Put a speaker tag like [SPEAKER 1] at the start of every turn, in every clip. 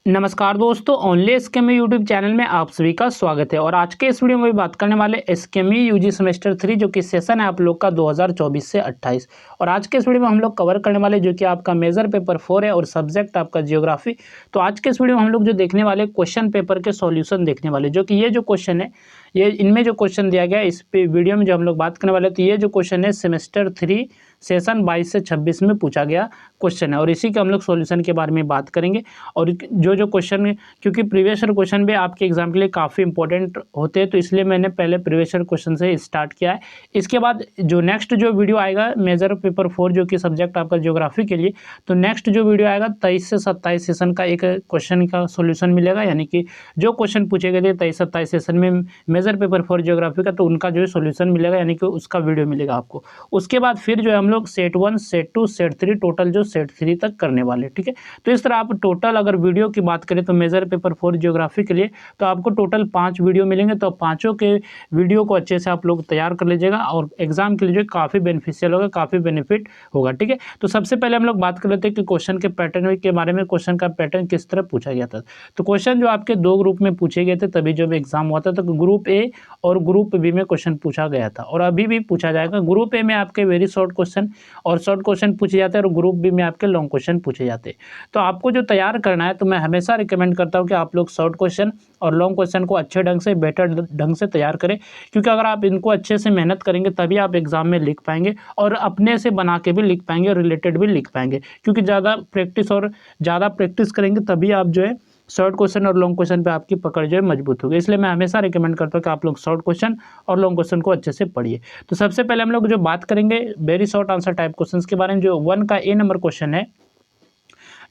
[SPEAKER 1] नमस्कार दोस्तों, only एसकेएमई YouTube channel में आप सभी का स्वागत है। और आज के इस वीडियो में भी बात करने वाले एसकेएमई यूजी सेमेस्टर 3 जो कि सेशन है आप लोग का 2024 से 28। और आज के इस वीडियो में हम लोग कवर करने वाले जो कि आपका मेजर पेपर 4 है और सब्जेक्ट आपका जियोग्राफी। तो आज के इस वीडियो में हम लोग जो देखने वाले क्वेश्चन पेपर के सॉल्यूशन देखने वाले, जो कि ये जो क्वेश्चन है ये इनमें जो क्वेश्चन दिया गया है इस पे वीडियो में जो हम लोग बात करने वाले, तो ये जो क्वेश्चन है सेमेस्टर 3 सेशन 22 से 26 में पूछा गया क्वेश्चन है और इसी के हम लोग सॉल्यूशन के बारे में बात करेंगे। और जो जो क्वेश्चन, क्योंकि प्रीवियस ईयर क्वेश्चन भी आपके एग्जाम के लिए काफ़ी इंपॉर्टेंट होते हैं, तो इसलिए मैंने पहले प्रीवियस ईयर क्वेश्चन से स्टार्ट किया है। इसके बाद जो नेक्स्ट जो वीडियो आएगा मेजर पेपर 4 जो कि सब्जेक्ट आपका ज्योग्राफी के लिए, तो नेक्स्ट जो वीडियो आएगा 23 से 27 सेशन का एक क्वेश्चन का सोल्यूशन मिलेगा। यानी कि जो क्वेश्चन पूछे गए थे 23-27 सेशन में मेजर पेपर 4 ज्योग्राफी का, तो उनका जो है सोल्यूशन मिलेगा, यानी कि उसका वीडियो मिलेगा आपको। उसके बाद फिर जो है हम लोग सेट 1, सेट 2, सेट 3, टोटल जो सेट 3 तक करने वाले, ठीक है। तो इस तरह आप टोटल अगर वीडियो की बात करें तो मेजर पेपर 4 ज्योग्राफी के लिए तो आपको टोटल 5 वीडियो मिलेंगे। तो पाँचों के वीडियो को अच्छे से आप लोग तैयार कर लीजिएगा और एग्जाम के लिए जो काफ़ी बेनिफिशियल होगा, काफ़ी बेनिफिट होगा, ठीक है। तो सबसे पहले हम लोग बात कर लेते हैं कि क्वेश्चन के पैटर्न के बारे में, क्वेश्चन का पैटर्न किस तरह पूछा गया था। तो क्वेश्चन जो आपके 2 ग्रुप में पूछे गए थे तभी जब एग्जाम हुआ था, तो ग्रुप ए और ग्रुप बी में क्वेश्चन पूछा गया था और अभी भी पूछा जाएगा। ग्रुप ए में आपके वेरी शॉर्ट क्वेश्चन और शॉर्ट क्वेश्चन पूछे जाते हैं और ग्रुप बी में आपके लॉन्ग क्वेश्चन पूछे जाते हैं। तो आपको जो तैयार करना है, तो मैं हमेशा रिकमेंड करता हूं कि आप लोग शॉर्ट क्वेश्चन और लॉन्ग क्वेश्चन को अच्छे ढंग से, बेटर ढंग से तैयार करें, क्योंकि अगर आप इनको अच्छे से मेहनत करेंगे तभी आप एग्जाम में लिख पाएंगे और अपने से बना के भी लिख पाएंगे और रिलेटेड भी लिख पाएंगे। क्योंकि ज़्यादा प्रैक्टिस करेंगे तभी आप जो है शॉर्ट क्वेश्चन और लॉन्ग क्वेश्चन पे आपकी पकड़ जो है मजबूत होगी। इसलिए मैं हमेशा रिकमेंड करता हूँ कि आप लोग शॉर्ट क्वेश्चन और लॉन्ग क्वेश्चन को अच्छे से पढ़िए। तो सबसे पहले हम लोग जो बात करेंगे very short answer type questions के बारे में। जो 1 का ए नंबर क्वेश्चन है,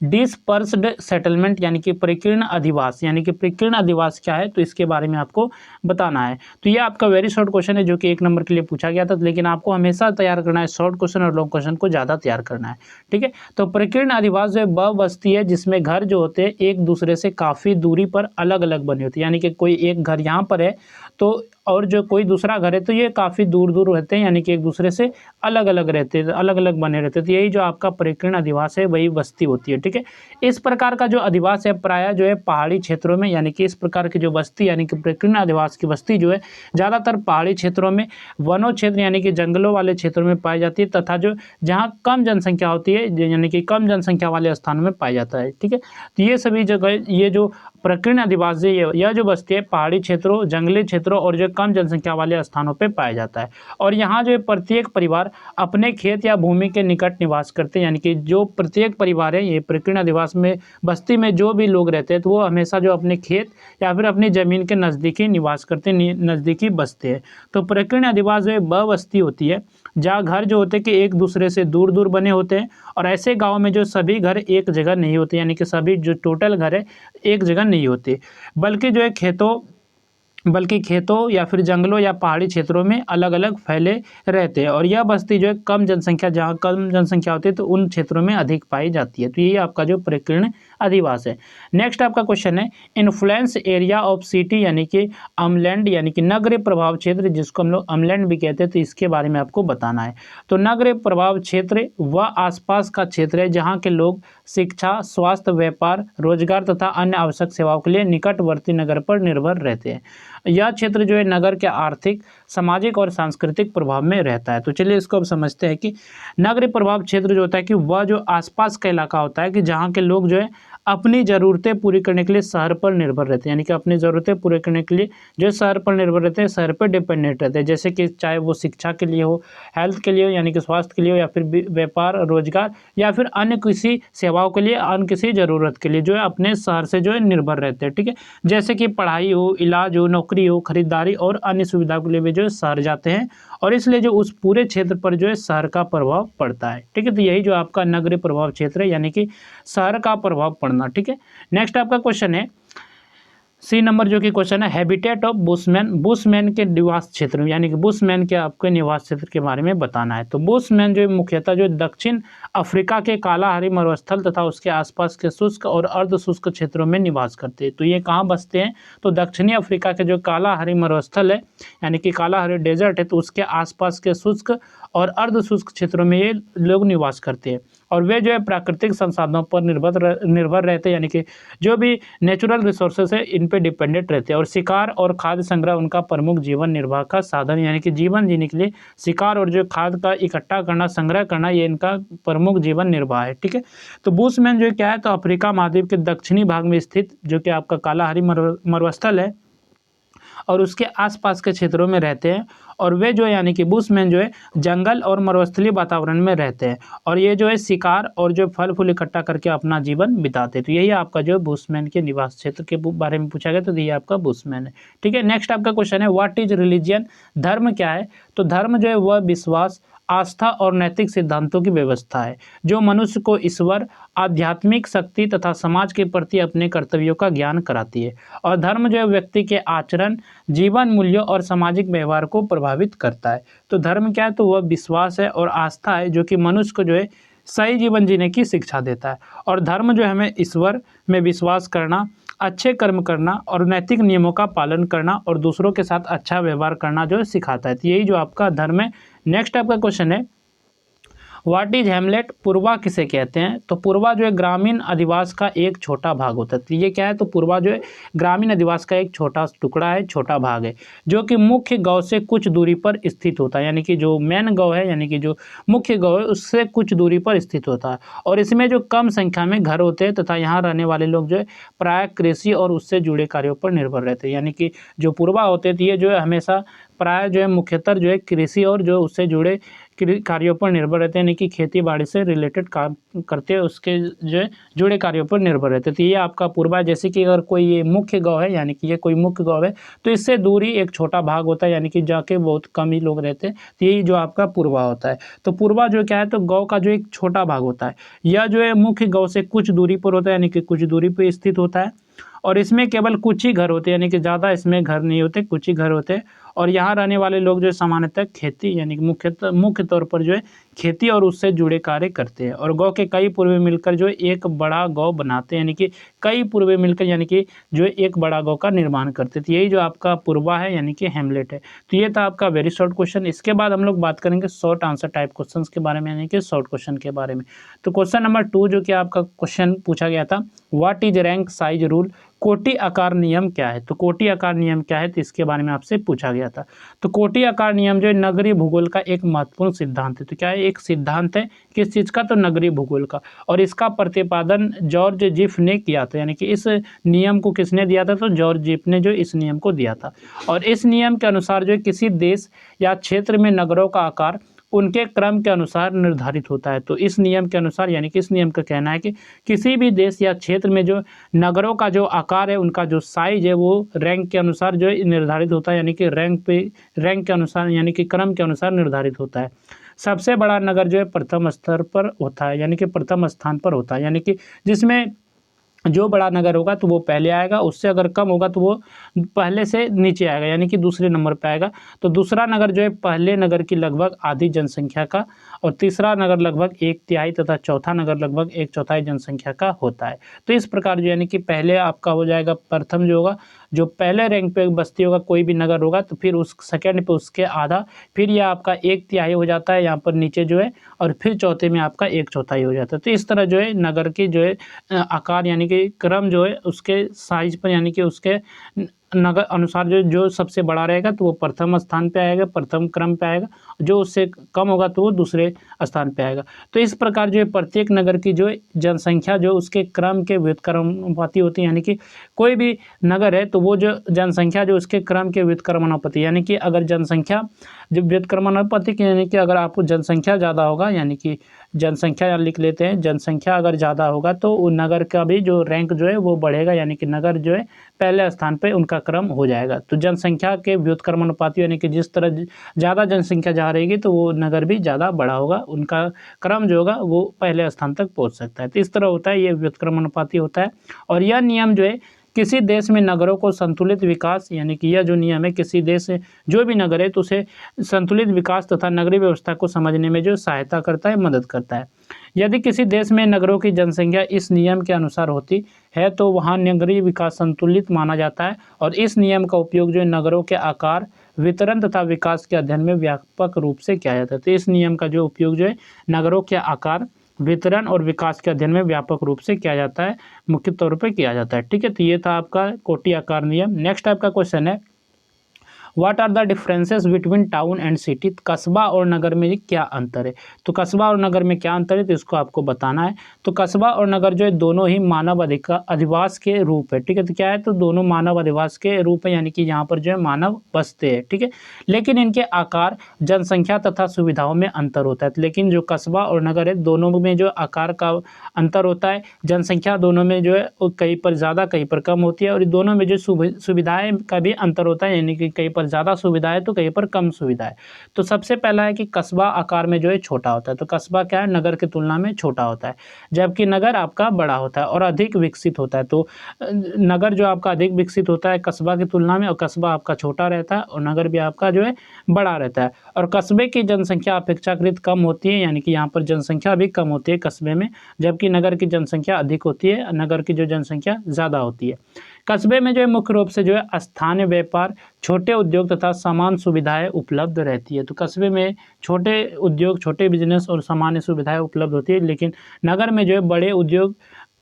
[SPEAKER 1] डिस्पर्स्ड सेटलमेंट यानी कि परिकीर्ण अधिवास, यानी कि परिकीर्ण अधिवास क्या है, तो इसके बारे में आपको बताना है। तो ये आपका वेरी शॉर्ट क्वेश्चन है जो कि 1 नंबर के लिए पूछा गया था, लेकिन आपको हमेशा तैयार करना है शॉर्ट क्वेश्चन और लॉन्ग क्वेश्चन को ज़्यादा तैयार करना है, ठीक है। तो परिकीर्ण अधिवास जो है वह बस्ती है जिसमें घर जो होते हैं एक दूसरे से काफ़ी दूरी पर अलग अलग बने होते हैं। यानी कि कोई एक घर यहाँ पर है तो और जो कोई दूसरा घर है तो ये काफ़ी दूर दूर रहते हैं, यानी कि एक दूसरे से अलग अलग रहते हैं, अलग अलग बने रहते हैं। तो यही जो आपका परिकीर्ण अधिवास है वही बस्ती होती है, ठीक है। इस प्रकार का जो अधिवास है प्रायः जो है पहाड़ी क्षेत्रों में, यानी कि इस प्रकार की जो बस्ती यानी कि परिकीर्ण अधिवास की बस्ती जो है ज़्यादातर पहाड़ी क्षेत्रों में, वनों क्षेत्र यानी कि जंगलों वाले क्षेत्रों में पाई जाती है, तथा जो जहाँ कम जनसंख्या होती है यानी कि कम जनसंख्या वाले स्थानों में पाया जाता है, ठीक है। तो ये सभी जगह ये जो परिकीर्ण अधिवास है यह जो बस्ती है पहाड़ी क्षेत्रों, जंगली क्षेत्रों और जो कम जनसंख्या वाले स्थानों पे पाया जाता है। और यहाँ जो है प्रत्येक परिवार अपने खेत या भूमि के निकट निवास करते हैं। यानी कि जो प्रत्येक परिवार है ये परिकीर्ण अधिवास में, बस्ती में जो भी लोग रहते हैं तो वो हमेशा जो अपने खेत या फिर अपनी ज़मीन के नज़दीकी निवास करते हैं, नज़दीकी बसते हैं। तो परिकीर्ण अधिवास जो है वह बस्ती होती है जहाँ घर जो होते हैं कि एक दूसरे से दूर दूर बने होते हैं और ऐसे गाँव में जो सभी घर एक जगह नहीं होते, यानी कि सभी जो टोटल घर है एक जगह नहीं होते, बल्कि जो है खेतों या फिर जंगलों या पहाड़ी क्षेत्रों में अलग अलग फैले रहते हैं। और यह बस्ती जो है कम जनसंख्या, जहाँ कम जनसंख्या होती है तो उन क्षेत्रों में अधिक पाई जाती है। तो ये आपका जो परिकीर्ण अधिवास है। नेक्स्ट आपका क्वेश्चन है, इन्फ्लुएंस एरिया ऑफ सिटी यानी कि अमलैंड, यानी कि नगरीय प्रभाव क्षेत्र, जिसको हम लोग अमलैंड भी कहते हैं, तो इसके बारे में आपको बताना है। तो नगरीय प्रभाव क्षेत्र वह आसपास का क्षेत्र है जहाँ के लोग शिक्षा, स्वास्थ्य, व्यापार, रोजगार तथा अन्य आवश्यक सेवाओं के लिए निकटवर्ती नगर पर निर्भर रहते हैं। यह क्षेत्र जो है नगर के आर्थिक, सामाजिक और सांस्कृतिक प्रभाव में रहता है। तो चलिए इसको अब समझते हैं कि नगरीय प्रभाव क्षेत्र जो होता है कि वह जो आसपास का इलाका होता है कि जहाँ के लोग जो है अपनी ज़रूरतें पूरी करने के लिए शहर पर निर्भर रहते हैं। यानी कि अपनी ज़रूरतें पूरी करने के लिए जो शहर पर निर्भर रहते हैं, शहर पर डिपेंडेंट रहते हैं। जैसे कि चाहे वो शिक्षा के लिए हो, हेल्थ के लिए हो, यानी कि स्वास्थ्य के लिए हो, या फिर व्यापार, रोजगार या फिर अन्य किसी सेवाओं के लिए, अन्य किसी ज़रूरत के लिए जो है अपने शहर से जो है निर्भर रहते हैं, ठीक है। जैसे कि पढ़ाई हो, इलाज हो, नौकरी हो, खरीदारी और अन्य सुविधाओं के लिए भी जो है शहर जाते हैं और इसलिए जो उस पूरे क्षेत्र पर जो है शहर का प्रभाव पड़ता है, ठीक है। तो यही जो आपका नगरीय प्रभाव क्षेत्र है, यानी कि शहर का प्रभाव पड़ना, ठीक है। नेक्स्ट आपका क्वेश्चन है सी नंबर, जो कि क्वेश्चन है हैबिटेट ऑफ बुशमैन, बुशमैन के निवास क्षेत्र, यानी कि बुशमैन के आपके निवास क्षेत्र के बारे में बताना है। तो बुशमैन जो मुख्यतः जो दक्षिण अफ्रीका के कालाहारी मरुस्थल तथा उसके आसपास के शुष्क और अर्ध शुष्क क्षेत्रों में निवास करते हैं। तो ये कहाँ बसते हैं, तो दक्षिणी अफ्रीका के जो कालाहारी मरुस्थल है यानी कि कालाहारी डेजर्ट है, तो उसके आसपास के शुष्क और अर्ध शुष्क क्षेत्रों में ये लोग निवास करते हैं। और वे जो है प्राकृतिक संसाधनों पर निर्भर रहते हैं, यानी कि जो भी नेचुरल रिसोर्सेज है इन पे डिपेंडेंट रहते हैं। और शिकार और खाद्य संग्रह उनका प्रमुख जीवन निर्वाह का साधन, यानी कि जीवन जीने के लिए शिकार और जो खाद्य का इकट्ठा करना, संग्रह करना, ये इनका प्रमुख जीवन निर्वाह है। ठीक है, तो बुशमैन जो क्या है तो अफ्रीका महाद्वीप के दक्षिणी भाग में स्थित जो कि आपका कालाहारी मरुस्थल है और उसके आसपास के क्षेत्रों में रहते हैं। और वे जो यानी कि बुशमैन जो है जंगल और मरुस्थलीय वातावरण में रहते हैं और ये जो है शिकार और जो फल फूल इकट्ठा करके अपना जीवन बिताते हैं। तो यही आपका जो बुशमैन के निवास क्षेत्र के बारे में पूछा गया, तो ये आपका बुशमैन है। ठीक है, नेक्स्ट आपका क्वेश्चन है व्हाट इज रिलीजियन, धर्म क्या है। तो धर्म जो है वह विश्वास, आस्था और नैतिक सिद्धांतों की व्यवस्था है जो मनुष्य को ईश्वर, आध्यात्मिक शक्ति तथा समाज के प्रति अपने कर्तव्यों का ज्ञान कराती है। और धर्म जो है व्यक्ति के आचरण, जीवन मूल्यों और सामाजिक व्यवहार को प्रभावित करता है। तो धर्म क्या है तो वह विश्वास है और आस्था है जो कि मनुष्य को जो है सही जीवन जीने की शिक्षा देता है। और धर्म जो है हमें ईश्वर में विश्वास करना, अच्छे कर्म करना और नैतिक नियमों का पालन करना और दूसरों के साथ अच्छा व्यवहार करना जो है सिखाता है। तो यही जो आपका धर्म है। नेक्स्ट आपका क्वेश्चन है व्हाट इज हेमलेट, पूर्वा किसे कहते हैं। तो पूर्वा जो है ग्रामीण अधिवास का एक छोटा भाग होता है। तो ये क्या है तो पूर्वा जो है ग्रामीण अधिवास का एक छोटा टुकड़ा है, छोटा भाग है जो कि मुख्य गांव से कुछ दूरी पर स्थित होता है, यानी कि जो मेन गांव है यानी कि जो मुख्य गांव है उससे कुछ दूरी पर स्थित होता है। और इसमें जो कम संख्या में घर होते हैं तथा यहाँ रहने वाले लोग जो है प्राय कृषि और उससे जुड़े कार्यों पर निर्भर रहते हैं। यानी कि जो पूर्वा होते हैं ये जो है हमेशा प्राय जो है मुख्यतः जो है कृषि और जो उससे जुड़े कार्यों पर निर्भर रहते हैं, यानी कि खेती बाड़ी से रिलेटेड काम करते हैं, उसके जो है जुड़े कार्यों पर निर्भर रहते हैं। तो ये आपका पूर्वा, जैसे कि अगर कोई ये मुख्य गांव है यानी कि ये कोई मुख्य गांव है तो इससे दूरी एक छोटा भाग होता है, यानी कि जाके बहुत कम ही लोग रहते हैं। तो यही जो आपका पूर्वा होता है। तो पूर्वा जो क्या है तो गाँव का जो एक छोटा भाग होता है, यह जो है मुख्य गाँव से कुछ दूरी पर होता है, यानी कि कुछ दूरी पर स्थित होता है। और इसमें केवल कुछ ही घर होते हैं, यानी कि ज़्यादा इसमें घर नहीं होते, कुछ ही घर होते हैं। और यहाँ रहने वाले लोग जो सामान्यतः खेती यानी कि मुख्य तौर पर जो है खेती और उससे जुड़े कार्य करते हैं। और गाँव के कई पूर्वे मिलकर जो है एक बड़ा गाँव बनाते हैं, यानी कि कई पूर्वे मिलकर यानी कि जो है एक बड़ा गाँव का निर्माण करते थे। यही जो आपका पूर्वा है यानी कि हेमलेट है। तो ये था आपका वेरी शॉर्ट क्वेश्चन। इसके बाद हम लोग बात करेंगे शॉर्ट आंसर टाइप क्वेश्चन के बारे में, यानी कि शॉर्ट क्वेश्चन के बारे में। तो क्वेश्चन नंबर 2 जो कि आपका क्वेश्चन पूछा गया था what is rank size rule, कोटि आकार नियम क्या है। तो कोटि आकार नियम क्या है तो इसके बारे में आपसे पूछा गया था। तो कोटि आकार नियम जो है नगरीय भूगोल का एक महत्वपूर्ण सिद्धांत है। तो क्या है एक सिद्धांत है किस चीज़ का तो नगरीय भूगोल का। और इसका प्रतिपादन जॉर्ज जिफ ने किया था, यानी कि इस नियम को किसने दिया था तो जॉर्ज जिफ ने जो इस नियम को दिया था। और इस नियम के अनुसार जो है किसी देश या क्षेत्र में नगरों का आकार उनके क्रम के अनुसार निर्धारित होता है। तो इस नियम के अनुसार यानी कि इस नियम का कहना है कि किसी भी देश या क्षेत्र में जो नगरों का जो आकार है उनका जो साइज है वो रैंक के अनुसार जो है निर्धारित होता है, यानी कि रैंक के अनुसार यानी कि क्रम के अनुसार निर्धारित होता है। सबसे बड़ा नगर जो है प्रथम स्तर पर होता है, यानी कि प्रथम स्थान पर होता है, यानी कि जिसमें जो बड़ा नगर होगा तो वो पहले आएगा, उससे अगर कम होगा तो वो पहले से नीचे आएगा, यानी कि दूसरे नंबर पे आएगा। तो दूसरा नगर जो है पहले नगर की लगभग आधी जनसंख्या का, और तीसरा नगर लगभग 1/3 तथा चौथा नगर लगभग 1/4 जनसंख्या का होता है। तो इस प्रकार जो यानी कि पहले आपका हो जाएगा प्रथम जो होगा, जो पहले रैंक पे बस्ती होगा कोई भी नगर होगा तो फिर उस सेकंड पे उसके आधा, फिर यह आपका 1/3 हो जाता है यहाँ पर नीचे जो है, और फिर चौथे में आपका 1/4 हो जाता है। तो इस तरह जो है नगर की जो है आकार यानी कि क्रम जो है उसके साइज पर यानी कि उसके नगर अनुसार जो सबसे बड़ा रहेगा तो वो प्रथम स्थान पे आएगा, प्रथम क्रम पे आएगा, जो उससे कम होगा तो वो दूसरे स्थान पे आएगा। तो इस प्रकार जो है प्रत्येक नगर की जो जनसंख्या जो उसके क्रम के व्युत्क्रमानुपाती होती है, यानी कि कोई भी नगर है तो वो जो जनसंख्या जो उसके क्रम के व्युत्क्रमानुपाती, यानी कि अगर जनसंख्या जो व्युत्क्रमानुपाती यानी कि अगर आपको जनसंख्या ज़्यादा होगा, यानी कि जनसंख्या लिख लेते हैं, जनसंख्या अगर ज़्यादा होगा तो वो नगर का भी जो रैंक जो है वो बढ़ेगा, यानी कि नगर जो है पहले स्थान पे उनका क्रम हो जाएगा। तो जनसंख्या के व्युत्क्रमानुपाती यानी कि जिस तरह ज़्यादा जनसंख्या जहाँ रहेगी तो वो नगर भी ज़्यादा बड़ा होगा, उनका क्रम जो होगा वो पहले स्थान तक पहुँच सकता है। तो इस तरह होता है, ये व्युत्क्रमानुपाती होता है। और यह नियम जो है किसी देश में नगरों को संतुलित विकास, यानी कि यह जो नियम है किसी देश से जो भी नगर है तो उसे संतुलित विकास तथा नगरीय व्यवस्था को समझने में जो सहायता करता है, मदद करता है। यदि किसी देश में नगरों की जनसंख्या इस नियम के अनुसार होती है तो वहाँ नगरीय विकास संतुलित माना जाता है। और इस नियम का उपयोग जो है नगरों के आकार, वितरण तथा विकास के अध्ययन में व्यापक रूप से किया जाता है। तो इस नियम का जो उपयोग जो है नगरों के आकार, वितरण और विकास के अध्ययन में व्यापक रूप से किया जाता है, मुख्य तौर पे किया जाता है। ठीक है, तो ये था आपका कोटि आकार नियम। नेक्स्ट आपका क्वेश्चन है, what are the differences between town and city. कस्बा और नगर में क्या अंतर है। तो कस्बा और नगर में क्या अंतर है, तो इसको आपको बताना है। तो कस्बा और नगर जो है दोनों ही मानव अधिवास के रूप है। ठीक है, तो क्या है, तो दोनों मानव अधिवास के रूप है, यानी कि यहाँ पर जो है मानव बसते हैं। ठीक है, लेकिन इनके आकार, जनसंख्या तथा सुविधाओं में अंतर होता है। लेकिन जो कस्बा और नगर है दोनों में जो आकार का अंतर होता है, जनसंख्या दोनों में जो है वो कहीं पर ज़्यादा कहीं पर कम होती है, और दोनों में जो सुविधाएं का भी अंतर होता है, यानी कि कहीं पर ज़्यादा सुविधा है तो कहीं पर कम सुविधा है। तो सबसे पहला है कि कस्बा आकार में जो है छोटा होता है। तो कस्बा क्या है, नगर की तुलना में छोटा होता है, जबकि नगर आपका बड़ा होता है और अधिक विकसित होता है। तो नगर जो आपका अधिक विकसित होता है कस्बा की तुलना में, और कस्बा आपका छोटा रहता है और नगर भी आपका जो है बड़ा रहता है। और कस्बे की जनसंख्या अपेक्षाकृत कम होती है, यानी कि यहाँ पर जनसंख्या भी कम होती है कस्बे में, जबकि नगर की जनसंख्या अधिक होती है, नगर की जो जनसंख्या ज़्यादा होती है। कस्बे में जो है मुख्य रूप से जो है स्थानीय व्यापार, छोटे उद्योग तथा समान सुविधाएं उपलब्ध रहती है। तो कस्बे में छोटे उद्योग, छोटे बिजनेस और सामान्य सुविधाएं उपलब्ध होती है, लेकिन नगर में जो है बड़े उद्योग,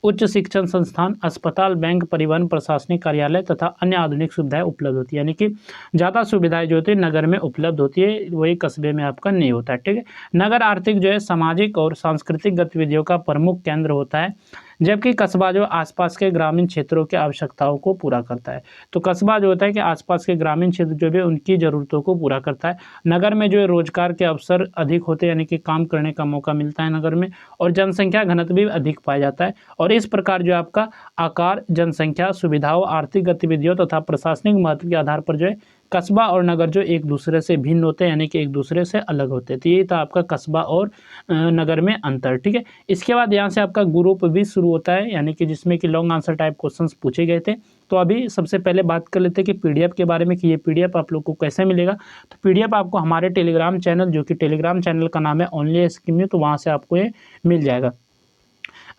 [SPEAKER 1] उच्च शिक्षण संस्थान, अस्पताल, बैंक, परिवहन, प्रशासनिक कार्यालय तथा अन्य आधुनिक सुविधाएं उपलब्ध होती है। यानी कि ज़्यादा सुविधाएं जो होती है नगर में उपलब्ध होती है, वही कस्बे में आपका नहीं होता है। ठीक है, नगर आर्थिक जो है सामाजिक और सांस्कृतिक गतिविधियों का प्रमुख केंद्र होता है, जबकि कस्बा जो आसपास के ग्रामीण क्षेत्रों की आवश्यकताओं को पूरा करता है। तो कस्बा जो होता है कि आसपास के ग्रामीण क्षेत्र जो भी उनकी ज़रूरतों को पूरा करता है। नगर में जो है रोजगार के अवसर अधिक होते हैं, यानी कि काम करने का मौका मिलता है नगर में, और जनसंख्या घनत्व भी अधिक पाया जाता है। और इस प्रकार जो आपका आकार, जनसंख्या, सुविधाओं, आर्थिक गतिविधियों तथा प्रशासनिक महत्व के आधार पर जो है कस्बा और नगर जो एक दूसरे से भिन्न होते हैं, यानी कि एक दूसरे से अलग होते हैं। तो ये था आपका कस्बा और नगर में अंतर। ठीक है, इसके बाद यहाँ से आपका ग्रुप भी शुरू होता है, यानी कि जिसमें कि लॉन्ग आंसर टाइप क्वेश्चंस पूछे गए थे। तो अभी सबसे पहले बात कर लेते हैं कि पीडीएफ के बारे में, कि ये पीडीएफ आप लोग को कैसे मिलेगा। तो पीडीएफ आपको हमारे टेलीग्राम चैनल, जो कि टेलीग्राम चैनल का नाम है ओनली एसक्यूएमयू, तो वहाँ से आपको ये मिल जाएगा।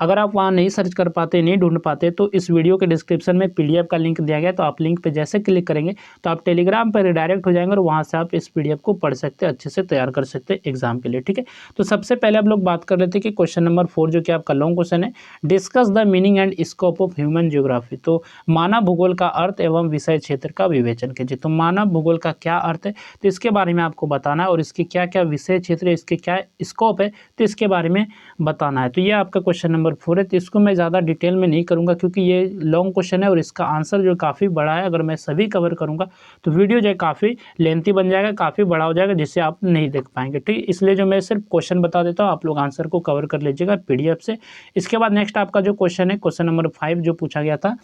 [SPEAKER 1] अगर आप वहाँ नहीं सर्च कर पाते, नहीं ढूंढ पाते, तो इस वीडियो के डिस्क्रिप्शन में पीडीएफ का लिंक दिया गया है, तो आप लिंक पे जैसे क्लिक करेंगे तो आप टेलीग्राम पर रिडायरेक्ट हो जाएंगे और वहाँ से आप इस पीडीएफ को पढ़ सकते हैं, अच्छे से तैयार कर सकते हैं एग्जाम के लिए। ठीक है, तो सबसे पहले आप लोग बात कर लेते हैं कि क्वेश्चन नंबर 4 जो कि आपका लॉन्ग क्वेश्चन है, discuss the meaning and scope of human geography. तो मानव भूगोल का अर्थ एवं विषय क्षेत्र का विवेचन कीजिए। तो मानव भूगोल का क्या अर्थ है, तो इसके बारे में आपको बताना है, और इसके क्या क्या विषय क्षेत्र है, इसके क्या स्कोप है, तो इसके बारे में बताना है। तो ये आपका क्वेश्चन नंबर 4 है। तो इसको मैं ज़्यादा डिटेल में नहीं करूँगा, क्योंकि ये लॉन्ग क्वेश्चन है और इसका आंसर जो काफ़ी बड़ा है। अगर मैं सभी कवर करूँगा तो वीडियो जो है काफ़ी लेंथी बन जाएगा, काफ़ी बड़ा हो जाएगा, जिससे आप नहीं देख पाएंगे। ठीक, इसलिए जो मैं सिर्फ क्वेश्चन बता देता हूँ, आप लोग आंसर को कवर कर लीजिएगा पीडीएफ से। इसके बाद नेक्स्ट आपका जो क्वेश्चन है, क्वेश्चन नंबर 5 जो पूछा गया था,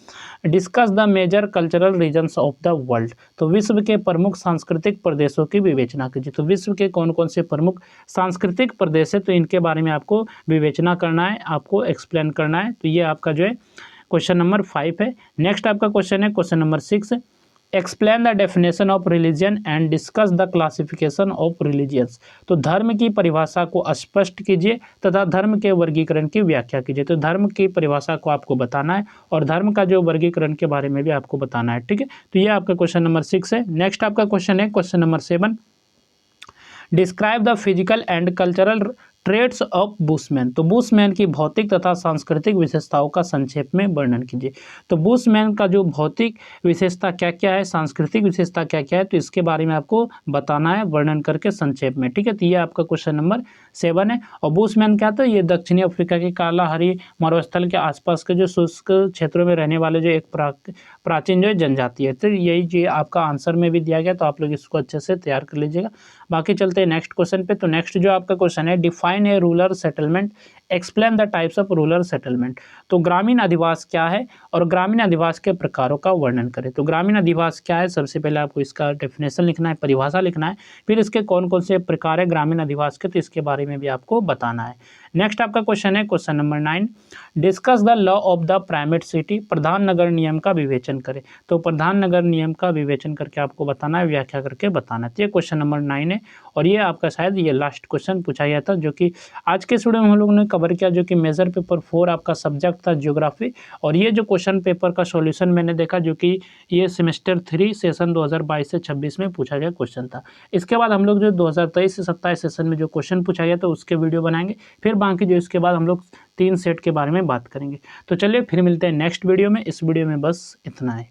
[SPEAKER 1] discuss the major cultural regions of the world. तो विश्व के प्रमुख सांस्कृतिक प्रदेशों की विवेचना कीजिए। तो विश्व के कौन कौन से प्रमुख सांस्कृतिक प्रदेश है, तो इनके बारे में आपको विवेचना करना है, आपको एक्सप्लेन करना है। तो ये आपका जो है क्वेश्चन नंबर 5 है। नेक्स्ट आपका क्वेश्चन है question number 6, explain the definition of religion and discuss the classification of religions. तो धर्म की परिभाषा को स्पष्ट कीजिए तथा धर्म के वर्गीकरण की व्याख्या कीजिए। तो धर्म की परिभाषा को आपको बताना है और धर्म का जो वर्गीकरण के बारे में भी आपको बताना है। ठीक है, तो ये आपका क्वेश्चन नंबर 6 है। नेक्स्ट आपका क्वेश्चन है question number 7, describe the physical and cultural traits of Bushman. तो बुशमैन की भौतिक तथा सांस्कृतिक विशेषताओं का संक्षेप में वर्णन कीजिए। तो बुशमैन का जो भौतिक विशेषता क्या क्या है, सांस्कृतिक विशेषता क्या क्या है, तो इसके बारे में आपको बताना है वर्णन करके संक्षेप में। ठीक है, तो ये आपका क्वेश्चन नंबर 7 है। और बुशमैन क्या था, ये दक्षिणी अफ्रीका के कालाहारी मरुस्थल के आसपास के जो शुष्क क्षेत्रों में रहने वाले जो एक प्राचीन जो जनजाति है। तो यही जो आपका आंसर में भी दिया गया, तो आप लोग इसको अच्छे से तैयार कर लीजिएगा। बाकी चलते हैं नेक्स्ट क्वेश्चन पे। तो नेक्स्ट जो आपका क्वेश्चन है, define a rural settlement, explain the types of rural settlement. तो ग्रामीण अधिवास क्या है और ग्रामीण अधिवास के प्रकारों का वर्णन करें। तो ग्रामीण अधिवास क्या है, सबसे पहले आपको इसका डेफिनेशन लिखना है, परिभाषा लिखना है, फिर इसके कौन कौन से प्रकार है ग्रामीण अधिवास के, तो इसके बारे में भी आपको बताना है। नेक्स्ट आपका क्वेश्चन है question number 9, discuss the law of the primate city, प्रधान नगर नियम का विवेचन करें। तो प्रधान नगर नियम का विवेचन करके आपको बताना है, व्याख्या करके बताना है। तो ये क्वेश्चन नंबर 9 है और ये आपका शायद ये लास्ट क्वेश्चन पूछा गया था, जो कि आज के स्टूडियो में हम लोगों ने कवर किया, जो कि मेजर पेपर 4 आपका सब्जेक्ट था ज्योग्राफी। और ये जो क्वेश्चन पेपर का सॉल्यूशन मैंने देखा, जो कि ये सेमेस्टर 3 सेशन 2022 से 26 में पूछा गया क्वेश्चन था। इसके बाद हम लोग जो 2023 से 27 सेशन में जो क्वेश्चन पूछा गया था उसके वीडियो बनाएंगे। फिर बाकी जो इसके बाद हम लोग 3 सेट के बारे में बात करेंगे। तो चलिए फिर मिलते हैं नेक्स्ट वीडियो में। इस वीडियो में बस इतना है।